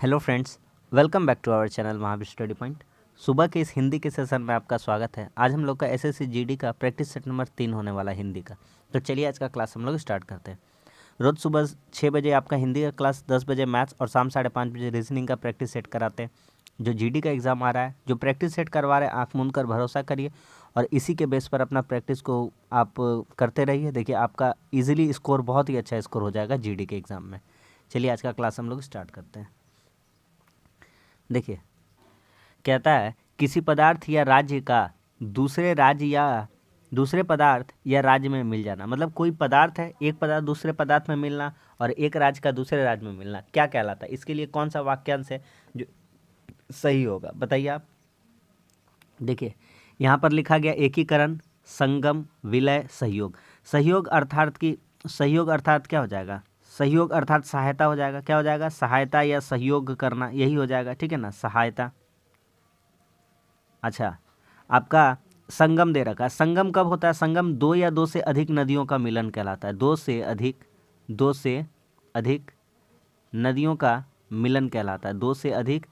Hello friends, welcome back to our channel Mahavir study point. सुबह के इस हिंदी के सेशन में आपका स्वागत है। आज हम लोग का एसएससी जीडी का प्रैक्टिस सेट नंबर 3 होने वाला है हिंदी का। तो चलिए आज का क्लास हम लोग स्टार्ट करते हैं। रोज़ सुबह 6 बजे आपका हिंदी का क्लास, 10 बजे मैथ्स और शाम 5:30 बजे रीजनिंग का प्रैक्टिस सेट कराते हैं। जो जीडी का एग्ज़ाम आ रहा है, जो प्रैक्टिस सेट करवा रहे हैं, आँख मूंद कर भरोसा करिए और इसी के बेस पर अपना प्रैक्टिस को आप करते रहिए। देखिए आपका ईजिली स्कोर, बहुत ही अच्छा स्कोर हो जाएगा जीडी के एग्ज़ाम में। चलिए आज का क्लास हम लोग स्टार्ट करते हैं। देखिए, कहता है किसी पदार्थ या राज्य का दूसरे राज्य या दूसरे पदार्थ या राज्य में मिल जाना। मतलब कोई पदार्थ है, एक पदार्थ दूसरे पदार्थ में मिलना और एक राज्य का दूसरे राज्य में मिलना क्या कहलाता है? इसके लिए कौन सा वाक्यांश है जो सही होगा, बताइए आप। देखिए यहाँ पर लिखा गया एकीकरण, संगम, विलय, सहयोग। सहयोग अर्थात क्या हो जाएगा? सहयोग अर्थात सहायता हो जाएगा। क्या हो जाएगा? सहायता या सहयोग करना, यही हो जाएगा, ठीक है ना, सहायता। अच्छा, आपका संगम दे रखा है। संगम कब होता है? संगम दो या दो से अधिक नदियों का मिलन कहलाता है। दो से अधिक नदियों का मिलन कहलाता है। दो से अधिक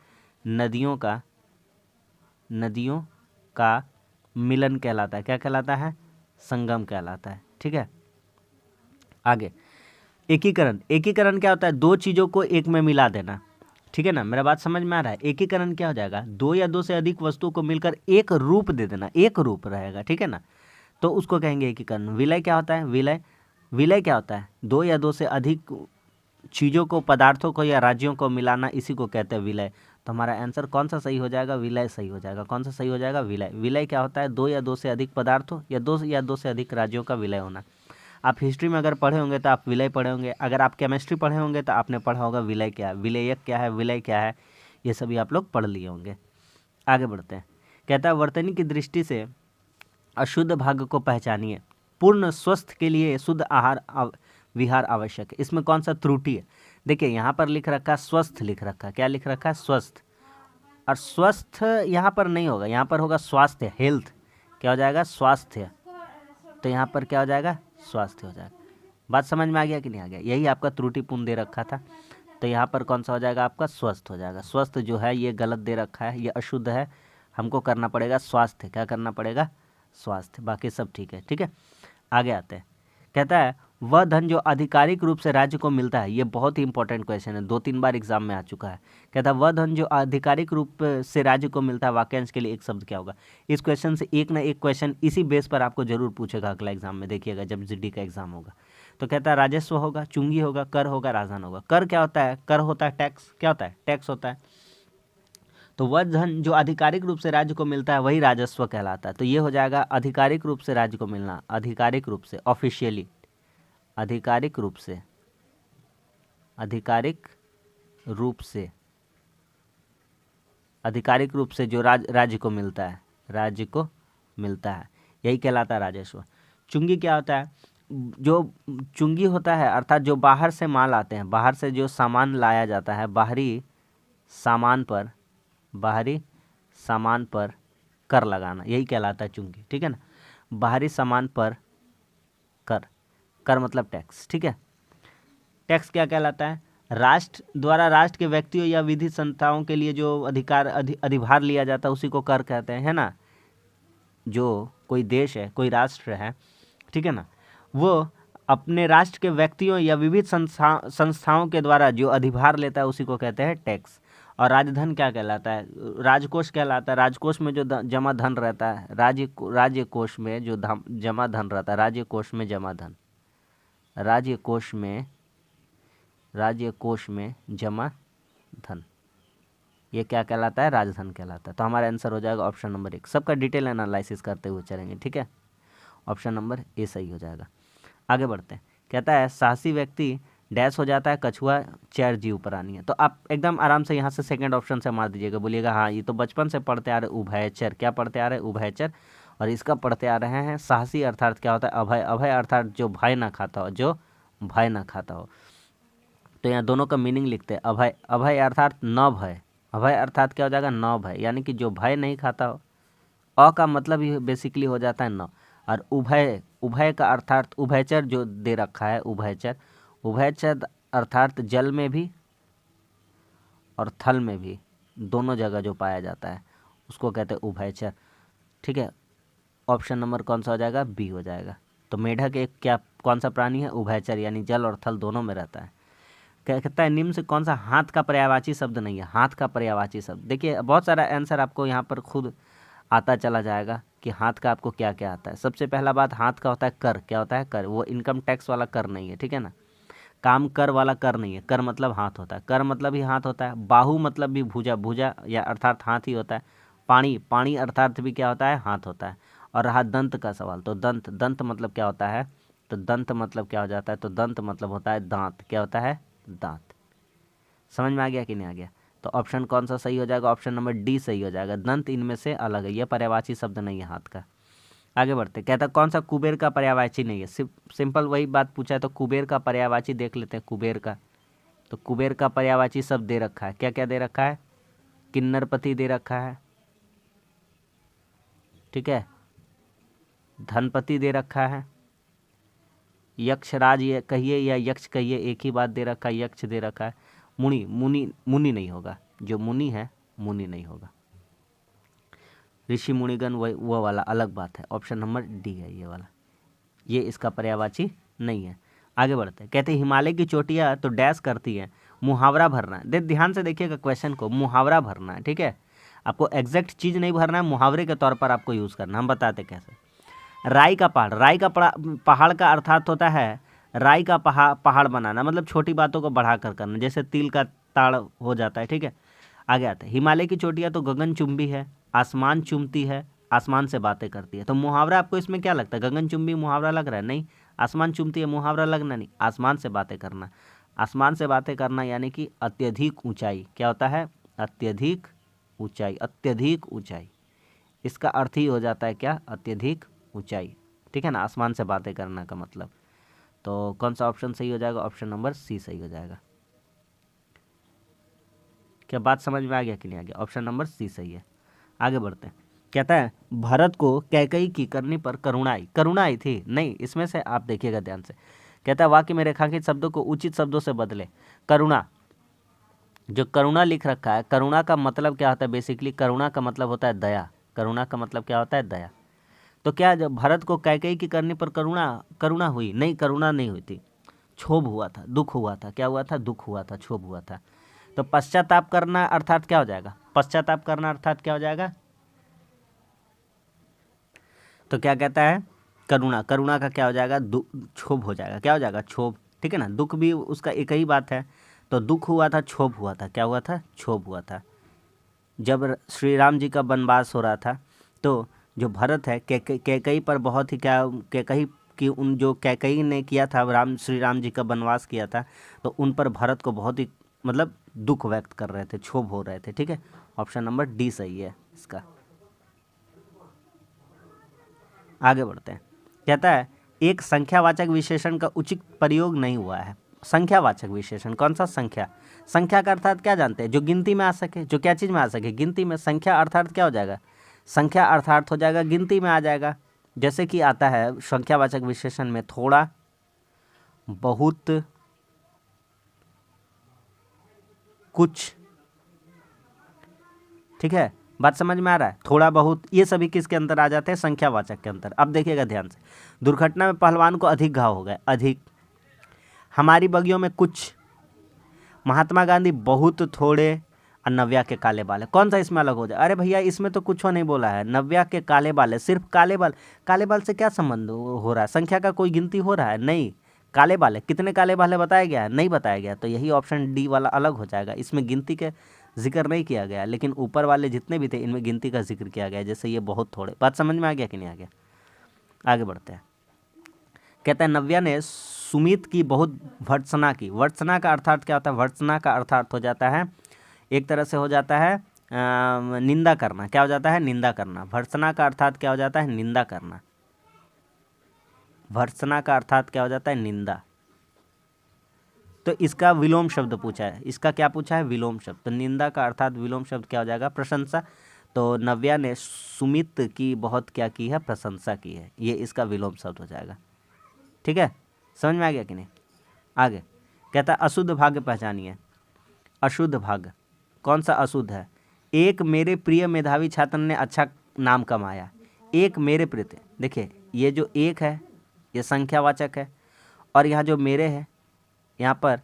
नदियों का मिलन कहलाता है। क्या कहलाता है? संगम कहलाता है, ठीक है। आगे एकीकरण क्या होता है? दो चीज़ों को एक में मिला देना, ठीक है ना। मेरा बात समझ में आ रहा है? एकीकरण क्या हो जाएगा? दो या दो से अधिक वस्तुओं को मिलकर एक रूप दे देना, एक रूप रहेगा, ठीक है ना, तो उसको कहेंगे एकीकरण। विलय क्या होता है? विलय क्या होता है? दो या दो से अधिक चीज़ों को, पदार्थों को या राज्यों को मिलाना, इसी को कहते हैं विलय। तो हमारा आंसर कौन सा सही हो जाएगा? विलय सही हो जाएगा। कौन सा सही हो जाएगा? विलय। विलय क्या होता है? दो या दो से अधिक पदार्थों या दो से अधिक राज्यों का विलय होना। आप हिस्ट्री में अगर पढ़े होंगे तो आप विलय पढ़े होंगे। अगर आप केमिस्ट्री पढ़े होंगे तो आपने पढ़ा होगा विलय क्या है, विलयक क्या है, विलय क्या है, ये सभी आप लोग पढ़ लिए होंगे। आगे बढ़ते हैं। कहता है वर्तनी की दृष्टि से अशुद्ध भाग को पहचानिए। पूर्ण स्वस्थ के लिए शुद्ध आहार विहार आवश्यक है। इसमें कौन सा त्रुटि है? देखिए यहाँ पर लिख रखा है स्वस्थ, लिख रखा है। क्या लिख रखा है? स्वस्थ। और स्वस्थ यहाँ पर नहीं होगा, यहाँ पर होगा स्वास्थ्य, हेल्थ। क्या हो जाएगा? स्वास्थ्य। तो यहाँ पर क्या हो जाएगा? स्वास्थ्य हो जाएगा। बात समझ में आ गया कि नहीं आ गया? यही आपका त्रुटिपूर्ण दे रखा था। तो यहाँ पर कौन सा हो जाएगा? आपका स्वस्थ हो जाएगा। स्वस्थ जो है ये गलत दे रखा है, ये अशुद्ध है, हमको करना पड़ेगा स्वास्थ्य। क्या करना पड़ेगा? स्वास्थ्य। बाकी सब ठीक है, ठीक है। आगे आते हैं। कहता है वह धन जो आधिकारिक रूप से राज्य को मिलता है। ये बहुत ही इंपॉर्टेंट क्वेश्चन है, 2-3 बार एग्जाम में आ चुका है। कहता है वह धन जो आधिकारिक रूप से राज्य को मिलता है, वाक्यांश के लिए एक शब्द क्या होगा? इस क्वेश्चन से एक ना एक क्वेश्चन इसी बेस पर आपको जरूर पूछेगा अगला एग्जाम में, देखिएगा जब जीडी का एग्जाम होगा। तो कहता है राजस्व होगा, चुंगी होगा, कर होगा, राजधन होगा। कर क्या होता है? कर होता है टैक्स। क्या होता है? टैक्स होता है। तो वह धन जो आधिकारिक रूप से राज्य को मिलता है वही राजस्व कहलाता है। तो ये हो जाएगा आधिकारिक रूप से राज्य को मिलना, आधिकारिक रूप से, ऑफिशियली, आधिकारिक रूप से, आधिकारिक रूप से, आधिकारिक रूप से जो राज्य को मिलता है, राज्य को मिलता है, यही कहलाता है राजस्व। चुंगी क्या होता है? जो चुंगी होता है अर्थात जो बाहर से माल आते हैं, बाहर से जो सामान लाया जाता है, बाहरी सामान पर कर लगाना, यही कहलाता है चुंगी, ठीक है ना। बाहरी सामान पर कर मतलब टैक्स, ठीक है। टैक्स क्या कहलाता है? राष्ट्र द्वारा राष्ट्र के व्यक्तियों या विधि संस्थाओं के लिए जो अधिभार लिया जाता है उसी को कर कहते हैं, है ना। जो कोई देश है, कोई राष्ट्र है, ठीक है ना, वो अपने राष्ट्र के व्यक्तियों या विविध संस्थाओं के द्वारा जो अधिभार लेता है उसी को कहते हैं टैक्स। और राजधन क्या कहलाता है? राजकोष कहलाता है। राजकोष में जो जमा धन रहता है, राज्य कोष में जो जमा धन रहता है, राज्य कोष में जमा धन, राज्य कोष में जमा धन, ये क्या कहलाता है? राजधन कहलाता है। तो हमारा आंसर हो जाएगा ऑप्शन नंबर 1। सबका डिटेल एनालिसिस करते हुए चलेंगे, ठीक है। ऑप्शन नंबर ए सही हो जाएगा। आगे बढ़ते हैं। कहता है साहसी व्यक्ति डैश हो जाता है, कछुआ चैर जीव प्राणी है। तो आप एकदम आराम से यहाँ से सेकंड ऑप्शन से मार दीजिएगा, बोलिएगा हाँ ये तो बचपन से पढ़ते आ रहे उभयचर। क्या पढ़ते आ रहे? उभयचर। और इसका पढ़ते आ रहे हैं साहसी अर्थात क्या होता है? अभय। अभय अर्थात जो भय ना खाता हो, जो भय ना खाता हो। तो यहाँ दोनों का मीनिंग लिखते हैं। अभय, अभय अर्थात न भय। अभय अर्थात क्या हो जाएगा? न भय, यानी कि जो भय नहीं खाता हो। अ का मतलब ही बेसिकली हो जाता है न। और उभय, उभय का अर्थात उभयचर जो दे रखा है, उभयचर, उभयचर अर्थात जल में भी और थल में भी, दोनों जगह जो पाया जाता है उसको कहते हैं उभयचर। ठीक है, ऑप्शन नंबर कौन सा हो जाएगा? बी हो जाएगा। तो मेढक एक क्या कौन सा प्राणी है? उभयचर, यानी जल और थल दोनों में रहता है। कहता है निम्न से कौन सा हाथ का पर्यायवाची शब्द नहीं है? हाथ का पर्यायवाची शब्द, देखिए बहुत सारा आंसर आपको यहाँ पर खुद आता चला जाएगा कि हाथ का आपको क्या क्या आता है। सबसे पहला बात, हाथ का होता है कर। क्या होता है? कर। वो इनकम टैक्स वाला कर नहीं है, ठीक है ना। काम कर वाला कर नहीं है। कर मतलब हाथ होता है, कर मतलब ही हाथ होता है। बाहु मतलब भी भुजा, भुजा या अर्थात हाथ ही होता है। पाणी, पाणी अर्थात भी क्या होता है? हाथ होता है। और रहा दंत का सवाल, तो दंत, दंत मतलब क्या होता है? तो दंत मतलब क्या हो जाता है? तो दंत मतलब होता है दांत। क्या होता है? दांत। समझ में आ गया कि नहीं आ गया? तो ऑप्शन कौन सा सही हो जाएगा? ऑप्शन नंबर डी सही हो जाएगा। दंत इनमें से अलग है, यह पर्यायवाची शब्द नहीं है हाथ का। आगे बढ़ते, कहता कौन सा कुबेर का पर्यायवाची नहीं है? सिंपल वही बात पूछा है, तो कुबेर का पर्यायवाची देख लेते हैं। कुबेर का, तो कुबेर का पर्यायवाची शब्द दे रखा है। क्या क्या दे रखा है? किन्नरपति दे रखा है, ठीक है, धनपति दे रखा है, यक्षराज ये कहिए या यक्ष कहिए, एक ही बात दे रखा है, यक्ष दे रखा है। मुनि, मुनि, मुनि नहीं होगा, जो मुनि है मुनि नहीं होगा। ऋषि मुनिगण वो वाला अलग बात है। ऑप्शन नंबर डी है ये वाला, ये इसका पर्यायवाची नहीं है। आगे बढ़ते हैं, कहते हैं हिमालय की चोटियाँ तो डैश करती है, मुहावरा भरना है। ध्यान से देखिएगा क्वेश्चन को, मुहावरा भरना है, ठीक है। आपको एग्जैक्ट चीज़ नहीं भरना है, मुहावरे के तौर पर आपको यूज़ करना। हम बताते कैसे। राई का पहाड़, राई का पहाड़ का अर्थात होता है राई का पहाड़ बनाना, मतलब छोटी बातों को बढ़ा कर करना, जैसे तिल का ताड़ हो जाता है, ठीक है। आगे आते हैं, हिमालय की चोटियाँ तो गगन चुंबी है, आसमान चूमती है, आसमान से बातें करती है। तो मुहावरा आपको इसमें क्या लगता है? गगन चुंबी मुहावरा लग रहा है? नहीं। आसमान चूमती है मुहावरा लगना नहीं, आसमान से बातें करना। आसमान से बातें करना यानी कि अत्यधिक ऊंचाई। क्या होता है? अत्यधिक ऊंचाई, अत्यधिक ऊंचाई, इसका अर्थ ही हो जाता है क्या? अत्यधिक ऊंचाई, ठीक है ना, आसमान से बातें करना का मतलब। तो कौन सा ऑप्शन सही हो जाएगा? ऑप्शन नंबर सी सही हो जाएगा। क्या बात समझ में आ गया कि नहीं आ गया? ऑप्शन नंबर सी सही है। आगे बढ़ते हैं, कहता है भरत को कैकई की करनी पर करुणा आई। करुणा आई थी? नहीं, इसमें से आप देखिएगा ध्यान से। कहता है वाक्य में रेखांकित शब्दों को उचित शब्दों से बदले। करुणा, जो करुणा लिख रखा है, करुणा का मतलब क्या होता है? बेसिकली करुणा का मतलब होता है दया। करुणा का मतलब क्या होता है? दया। तो क्या जब भरत को कैकई की करने पर करुणा करुणा हुई? नहीं, करुणा नहीं हुई थी, क्षोभ हुआ था, दुख हुआ था। क्या हुआ था? दुख हुआ था, क्षोभ हुआ था। तो पश्चाताप करना अर्थात क्या हो जाएगा? पश्चाताप करना अर्थात क्या हो जाएगा? तो क्या कहता है? करुणा, करुणा का क्या हो जाएगा? क्षोभ हो जाएगा। क्या हो जाएगा? क्षोभ, ठीक है ना। दुख भी उसका एक ही बात है। तो दुख हुआ था, क्षोभ हुआ था। क्या हुआ था? क्षोभ हुआ था। जब श्री राम जी का वनवास हो रहा था, तो जो भरत है कैकई पर बहुत ही क्या, कैकई की उन जो कैकई ने किया था, श्री राम जी का वनवास किया था, तो उन पर भरत को बहुत ही मतलब दुख व्यक्त कर रहे थे, क्षोभ हो रहे थे, ठीक है। ऑप्शन नंबर डी सही है इसका। आगे बढ़ते हैं, कहता है एक संख्यावाचक विशेषण का उचित प्रयोग नहीं हुआ है। संख्यावाचक विशेषण कौन सा? संख्या। संख्या का अर्थात क्या जानते हैं? जो गिनती में आ सके, जो क्या चीज़ में आ सके? गिनती में। संख्या अर्थात क्या हो जाएगा? संख्या अर्थात हो जाएगा गिनती में आ जाएगा। जैसे कि आता है संख्यावाचक विशेषण में थोड़ा, बहुत, कुछ, ठीक है। बात समझ में आ रहा है? थोड़ा बहुत ये सभी किसके अंदर आ जाते हैं? संख्यावाचक के अंदर। अब देखिएगा ध्यान से, दुर्घटना में पहलवान को अधिक घाव हो गए, अधिक। हमारी बगियों में कुछ, महात्मा गांधी बहुत थोड़े, और नव्या के काले बाल है। कौन सा इसमें अलग हो जाए? अरे भैया इसमें तो कुछ नहीं बोला है, नव्या के काले बाल है, सिर्फ काले बाल। काले बाल से क्या संबंध हो रहा है? संख्या का कोई गिनती हो रहा है? नहीं। काले बाल है, कितने काले बाल है बताया गया है? नहीं बताया गया। तो यही ऑप्शन डी वाला अलग हो जाएगा, इसमें गिनती के जिक्र नहीं किया गया, लेकिन ऊपर वाले जितने भी थे इनमें गिनती का जिक्र किया गया, जैसे ये बहुत थोड़े। बात समझ में आ गया कि नहीं आ गया? आगे बढ़ते हैं, कहता है नव्या ने सुमित की बहुत भर्त्सना की। भर्त्सना का अर्थात क्या होता है? भर्त्सना का अर्थात हो जाता है, एक तरह से हो जाता है निंदा करना। क्या हो जाता है? निंदा करना। भर्त्सना का अर्थात क्या हो जाता है? निंदा करना। भर्त्सना का अर्थात क्या हो जाता है? निंदा। तो इसका विलोम शब्द पूछा है। इसका क्या पूछा है? विलोम शब्द। तो निंदा का अर्थात विलोम शब्द क्या हो जाएगा? प्रशंसा। तो नव्या ने सुमित की बहुत क्या की है? प्रशंसा की है। ये इसका विलोम शब्द हो जाएगा, ठीक है। समझ में आ गया कि नहीं? आगे कहता है अशुद्ध भाग्य पहचानिए। अशुद्ध भाग्य, कौन सा अशुद्ध है? एक मेरे प्रिय मेधावी छात्र ने अच्छा नाम कमाया। एक मेरे प्रिय, देखिए ये जो एक है ये संख्यावाचक है, और यहाँ जो मेरे है यहाँ पर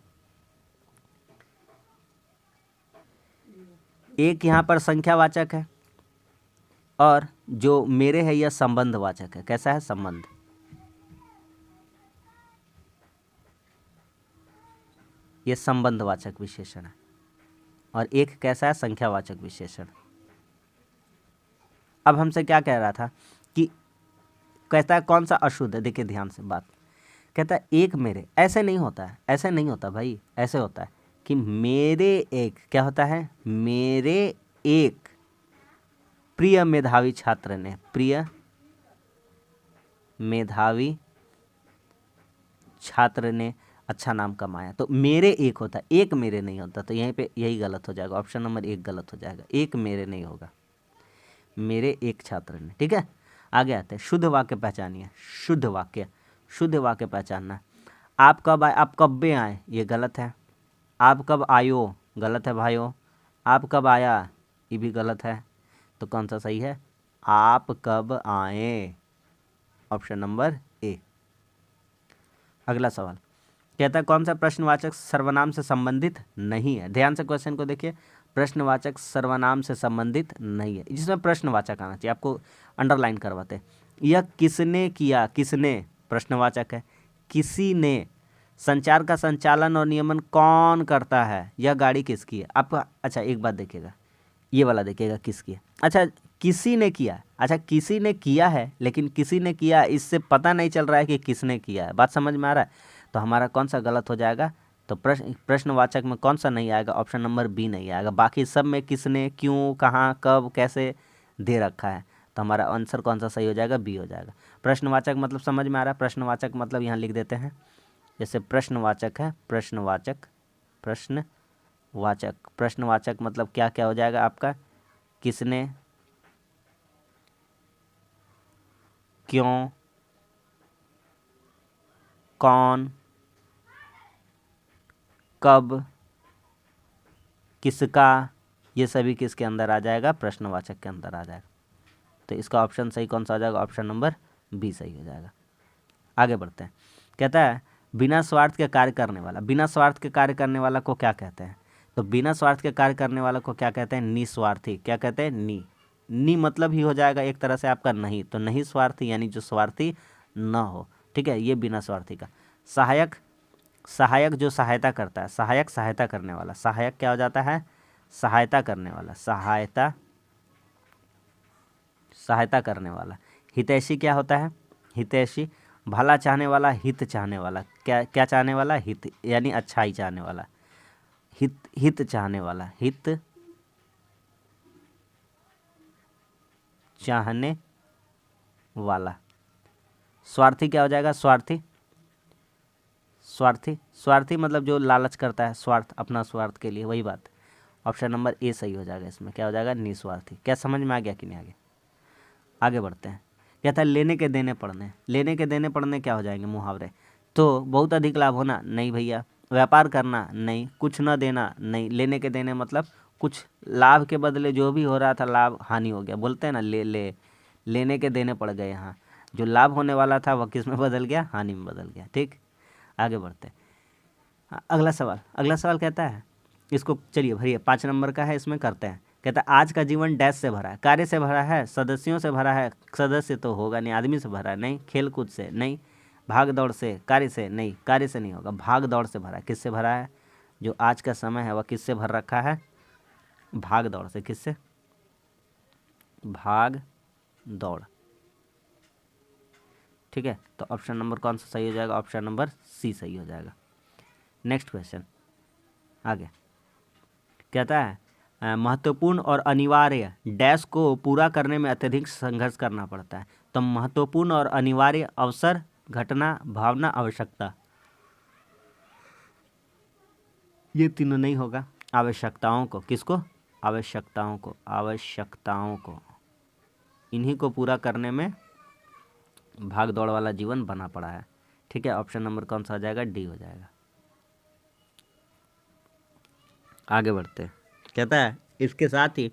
एक यहाँ पर संख्यावाचक है, और जो मेरे है यह संबंधवाचक है। कैसा है? संबंध। ये संबंधवाचक विशेषण है, और एक कैसा है? संख्यावाचक विशेषण। अब हमसे क्या कह रहा था कि कहता है कौन सा अशुद्ध है। देखिए ध्यान से बात, कहता है एक मेरे, ऐसे नहीं होता है, ऐसे नहीं होता भाई, ऐसे होता है कि मेरे एक, क्या होता है? मेरे एक प्रिय मेधावी छात्र ने, प्रिय मेधावी छात्र ने अच्छा नाम कमाया। तो मेरे एक होता है, एक मेरे नहीं होता। तो यहीं पे यही गलत हो जाएगा, ऑप्शन नंबर एक गलत हो जाएगा। एक मेरे नहीं होगा, मेरे एक छात्र ने। ठीक है, आगे आते हैं। शुद्ध वाक्य पहचानिए। शुद्ध वाक्य, शुद्ध वाक्य पहचानना। आप कब आए? आप कब बे आए? ये गलत है। आप कब आयो? गलत है भाइयों। आप कब आया? ये भी गलत है। तो कौन सा सही है? आप कब आए, ऑप्शन नंबर ए। अगला सवाल कहता है कौन सा प्रश्नवाचक सर्वनाम से संबंधित नहीं है? ध्यान से क्वेश्चन को देखिए। प्रश्नवाचक सर्वनाम से संबंधित नहीं है, जिसमें प्रश्नवाचक आना चाहिए। आपको अंडरलाइन करवाते हैं। यह किसने किया? किसने प्रश्नवाचक है। किसी ने। संचार का संचालन और नियमन कौन करता है? यह गाड़ी किसकी है? आपका अच्छा एक बात देखिएगा, ये वाला देखिएगा किसकी है। अच्छा किसी ने किया, अच्छा किसी ने किया है, लेकिन किसी ने किया इससे पता नहीं चल रहा है कि किसने किया है। बात समझ में आ रहा है? तो हमारा कौन सा गलत हो जाएगा? तो प्रश्नवाचक में कौन सा नहीं आएगा? ऑप्शन नंबर बी नहीं आएगा। बाकी सब में किसने, क्यों, कहाँ, कब, कैसे दे रखा है। तो हमारा आंसर कौन सा सही हो जाएगा? बी हो जाएगा। प्रश्नवाचक मतलब समझ में आ रहा है? प्रश्नवाचक मतलब यहाँ लिख देते हैं, जैसे प्रश्नवाचक है, प्रश्नवाचक, प्रश्नवाचक, प्रश्नवाचक मतलब क्या क्या हो जाएगा आपका? किसने, क्यों, कौन, कब, किसका, ये सभी किसके अंदर आ जाएगा? प्रश्नवाचक के अंदर आ जाएगा। तो इसका ऑप्शन सही कौन सा हो जाएगा? ऑप्शन नंबर बी सही हो जाएगा। आगे बढ़ते हैं। कहता है बिना स्वार्थ के कार्य करने वाला। बिना स्वार्थ के कार्य करने वाला को क्या कहते हैं? तो बिना स्वार्थ के कार्य करने वाला को क्या कहते हैं? निस्वार्थी। क्या कहते हैं? नी मतलब ही हो जाएगा एक तरह से आपका नहीं। तो नहीं स्वार्थी यानी जो स्वार्थी न हो। ठीक है, ये बिना स्वार्थी का। सहायक, सहायक जो सहायता करता है, सहायक सहायता करने वाला। सहायक क्या हो जाता है? सहायता करने वाला, सहायता, सहायता करने वाला। हितैषी क्या होता है? हितैषी भला चाहने वाला, हित चाहने वाला। क्या क्या चाहने वाला? हित यानी अच्छाई चाहने वाला। हित, हित चाहने वाला, हित चाहने वाला। स्वार्थी क्या हो जाएगा? स्वार्थी, स्वार्थी, स्वार्थी मतलब जो लालच करता है, स्वार्थ, अपना स्वार्थ के लिए, वही बात। ऑप्शन नंबर ए सही हो जाएगा। इसमें क्या हो जाएगा? निस्वार्थी। क्या समझ में आ गया कि नहीं? आगे बढ़ते हैं। कहता है लेने के देने पड़ने। लेने के देने पड़ने क्या हो जाएंगे? मुहावरे। तो बहुत अधिक लाभ होना, नहीं भैया। व्यापार करना, नहीं। कुछ न देना, नहीं। लेने के देने मतलब कुछ लाभ के बदले जो भी हो रहा था लाभ हानि हो गया। बोलते हैं ना लेने के देने पड़ गए। यहाँ जो लाभ होने वाला था वह किस में बदल गया? हानि में बदल गया। ठीक, आगे बढ़ते हैं। अगला सवाल, अगला सवाल कहता है, इसको चलिए भैया 5 नंबर का है, इसमें करते हैं। कहता है आज का जीवन डैश से भरा है। कार्य से भरा है, सदस्यों से भरा है। सदस्य तो होगा नहीं, आदमी से भरा है, नहीं। खेल कूद से, नहीं। भाग दौड़ से, कार्य से, नहीं। कार्य से नहीं होगा, भाग दौड़ से भरा है। किससे भरा है? जो आज का समय है वह किससे भर रखा है? भाग दौड़ से। किससे? भाग दौड़। ठीक है, तो ऑप्शन नंबर कौन सा सही हो जाएगा? ऑप्शन नंबर सी सही हो जाएगा। नेक्स्ट क्वेश्चन आगे कहता है महत्वपूर्ण और अनिवार्य डैश को पूरा करने में अत्यधिक संघर्ष करना पड़ता है। तो महत्वपूर्ण और अनिवार्य अवसर, घटना, भावना, आवश्यकता, ये तीनों नहीं होगा। आवश्यकताओं को, किसको? आवश्यकताओं को, आवश्यकताओं को, इन्हीं को पूरा करने में भाग दौड़ वाला जीवन बना पड़ा है। ठीक है, ऑप्शन नंबर कौन सा आ जाएगा? डी हो जाएगा। आगे बढ़ते हैं। कहता है इसके साथ ही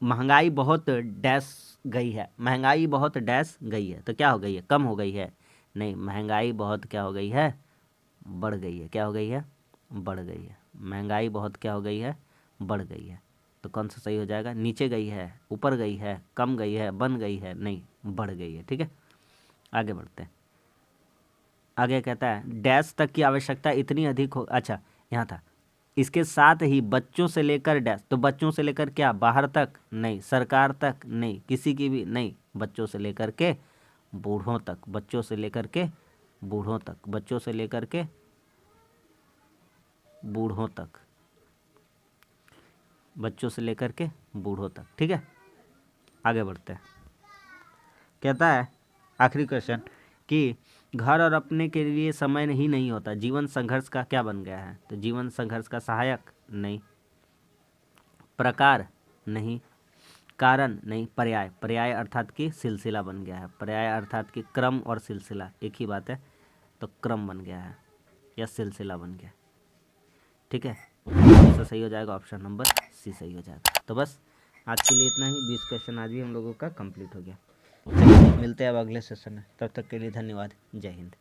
महंगाई बहुत डैश गई है, महंगाई बहुत डैश गई है, तो क्या हो गई है, कम हो गई है, नहीं, महंगाई बहुत क्या हो गई है, बढ़ गई है, क्या हो गई है, बढ़ गई है, महंगाई बहुत क्या हो गई है, बढ़ गई है। तो कौन सा सही हो जाएगा, नीचे गई है, ऊपर गई है, कम गई है, बन गई है, नहीं, बढ़ गई है। ठीक है, आगे बढ़ते हैं। आगे कहता है डैश तक की आवश्यकता इतनी अधिक हो, अच्छा यहाँ था, इसके साथ ही बच्चों से लेकर डैश, तो बच्चों से लेकर क्या, बाहर तक, नहीं, सरकार तक, नहीं, किसी की भी नहीं, बच्चों से लेकर के बूढ़ों तक, बच्चों से लेकर के बूढ़ों तक, बच्चों से लेकर के बूढ़ों तक, बच्चों से लेकर के बूढ़ों तक। ठीक है, आगे बढ़ते हैं। कहता है आखिरी क्वेश्चन कि घर और अपने के लिए समय ही नहीं होता, जीवन संघर्ष का क्या बन गया है, तो जीवन संघर्ष का सहायक, नहीं, प्रकार, नहीं, कारण, नहीं, पर्याय, पर्याय अर्थात कि सिलसिला बन गया है, पर्याय अर्थात कि क्रम और सिलसिला एक ही बात है, तो क्रम बन गया है या सिलसिला बन गया। ठीक है, तो सही हो जाएगा ऑप्शन नंबर सी सही हो जाएगा। तो बस आज के लिए इतना ही, 20 क्वेश्चन आज भी हम लोगों का कंप्लीट हो गया। चलिए मिलते हैं अब अगले सेशन में, तब तक के लिए धन्यवाद, जय हिंद।